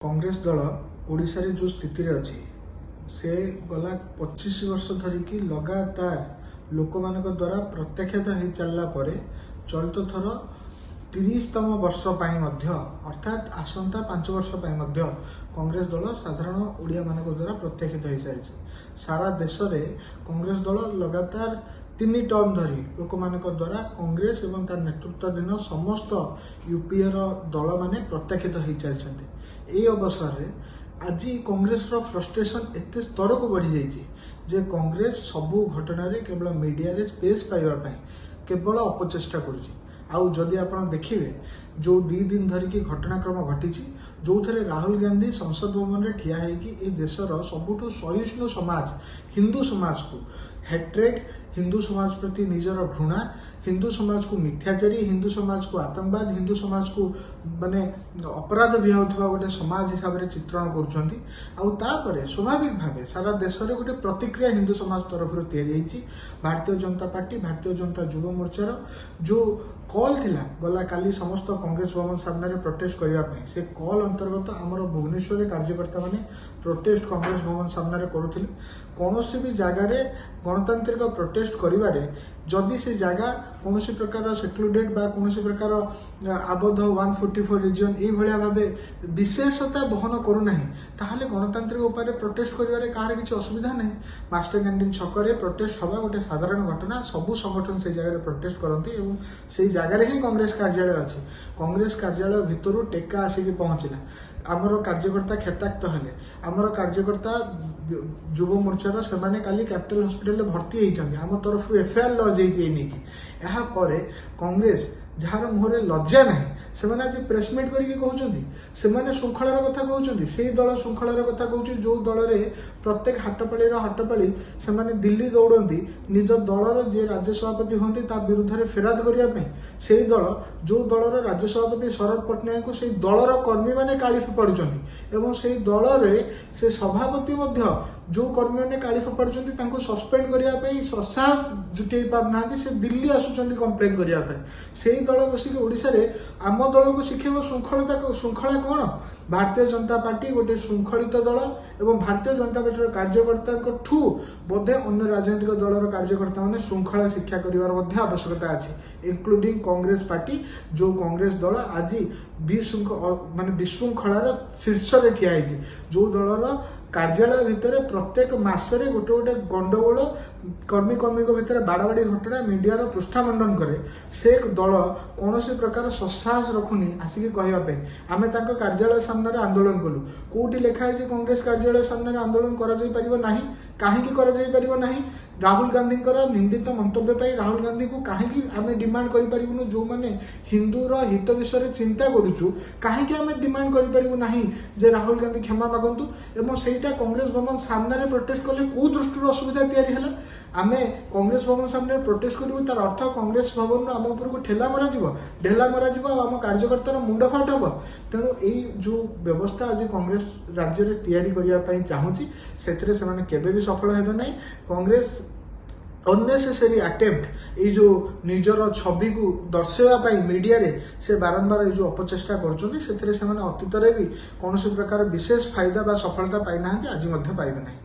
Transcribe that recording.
कांग्रेस दल ओडिशा रे जो स्थिति रे अछि से गला 25 वर्ष धरिकी लगातार लोक मानक द्वारा प्रत्याख्यात हो चलला परे चलित थर 30तम वर्ष पाई मध्य अर्थात आसंता 5 वर्ष पाई मध्य कांग्रेस दल साधारण ओडिया मानक द्वारा प्रत्याख्यात हो सारी सारा देश रे कांग्रेस दल लगातार 3 टर्म धरी लोक मानक द्वारा कांग्रेस एवं तार नेतृत्वाधीन समस्त यूपीए दल माने प्रत्याख्यात हो चलते। यही अवसर में आज कांग्रेस फ्रस्ट्रेशन एत स्तर को बढ़ी जाइए जे कांग्रेस सबू घटना केवल मीडिया रे स्पेस पाइबा केवल अपचेष्टा करुच्ची। आउ जदि आपण देखिए जो 2 दिन धरिकी घटनाक्रम घटी जो थे राहुल गांधी संसद भवन में ठिया होगी देशर सबुठु सहिष्णु समाज हिंदू समाज को हेट्रेड हिंदू समाज प्रति निजर घृणा हिंदू समाज को मिथ्याचारी हिंदू समाज को आतंकवाद हिंदू समाज को माने अपराध विहाउथवा गोटे समाज हिसाब से चित्रण कर स्वाभाविक भाव सारा देश में गोटे प्रतिक्रिया हिंदू समाज तरफ या भारतीय जनता पार्टी भारतीय जनता युव मोर्चार जो कॉल थिला गला काली समस्त कांग्रेस भवन सामने प्रोटेस्ट करने से कॉल अंतर्गत आमर भुवनेश्वर कार्यकर्ता माने प्रोटेस्ट कांग्रेस भवन सामने करुले कौन भी जगार गणतांत्रिक प्रोटेस्ट करिवारे जदि से जगह कौन प्रकार सेक्लुडेड बा कौन प्रकार आबद्ध 144 रिजन ये भाव विशेषता बहन करूना ताहले गणतांत्रिक उपाय प्रोटेस्ट करिवारे कहार किसी असुविधा नहीं। मास्टर कैंटीन छकरे प्रोटेस्ट हवा गोटे साधारण घटना सबू संगठन से जगह प्रोटेस्ट करती और से जगार ही कांग्रेस कार्यालय अच्छी कांग्रेस कार्यालय भितर टेका आसिक पहुँचला आमर कार्यकर्ता खेताक्त हेले आमर कार्यकर्ता युव मोर्चार से काली कैपिटल हॉस्पिटल भर्ती होती आम तरफ एफआईआर लॉज होपर कांग्रेस जार मुहर लज्जा ना से आज प्रेसमिट करके श्रृंखलार कथा कहते से दल श्रृंखलार कथा कहूँ जो दल में प्रत्येक हाटपाड़ी से दिल्ली दौड़ती निज दलर जी राज्य सभापति होती विरुद्ध में फेराद करने से दल जो दलर राज्य सभापति शरद पट्टनायक को से दलर कर्मी मैंने काली फोपाड़ुं से दल से सभापति जो कर्मी मैंने काली फोपाड़ुं सस्पेंड करने साहस जुटे पारना से दिल्ली आसुँच कंप्लेन करने से दल बसिक ओडिशा रे आम दल को शिखेब श्रृंखला कौन भारतीय जनता पार्टी गोटे श्रृंखलित दल एवं भारतीय जनता पार्टी कार्यकर्ता ठू बोधे अन्य राजनीतिक दलर कार्यकर्ता मैंने श्रृंखला शिक्षा कर आवश्यकता अच्छी इंक्लूडिंग कांग्रेस पार्टी जो कांग्रेस दल आज माने विशृंखलार शीर्ष में ठिया जो दलर कार्यालय भितर प्रत्येक मासरे गोटे गोटे गंडगोल कर्मी भितर बाड़ाबाड़ी घटना मीडिया पृष्ठामंडन करे से दल कौन प्रकार ससाहस रखुनी आसिक कहवाई आम कार्यालय सामने आंदोलन कलु कौटी लिखाई कांग्रेस कार्यालय सामने आंदोलन करा कहीं राहुल गांधी निंदित मंतव्य राहुल गांधी को कहीं आम डिमांड करूँ जो मैंने हिंदूर हित विषय चिंता करुचु कहीं आम डिमांड करूँ जे राहुल गांधी क्षमा मागंतु एवं सेटा कांग्रेस भवन सामने प्रोटेस्ट कले कौ दृष्टि असुविधा तैयारी है आम कांग्रेस भवन सामने प्रोटेस्ट करूँ तार अर्थ कांग्रेस भवन आम उपर को ठेला मरा आम कार्यकर्तार मुंड फाट हम तेणु यही जो व्यवस्था आज कांग्रेस राज्य में तैयारी करने चाहूँगी से केबे भी सफल हेबे नहीं। कांग्रेस अननेसेसरी अटेम्प्ट ये जो निजर छवि को दर्शाइवाई मीडिया रे से बारंबार ये जो अपचेष्टा कर अतीत भी कौन प्रकार विशेष फायदा बा सफलता पाई ना आज पाइबे नहीं।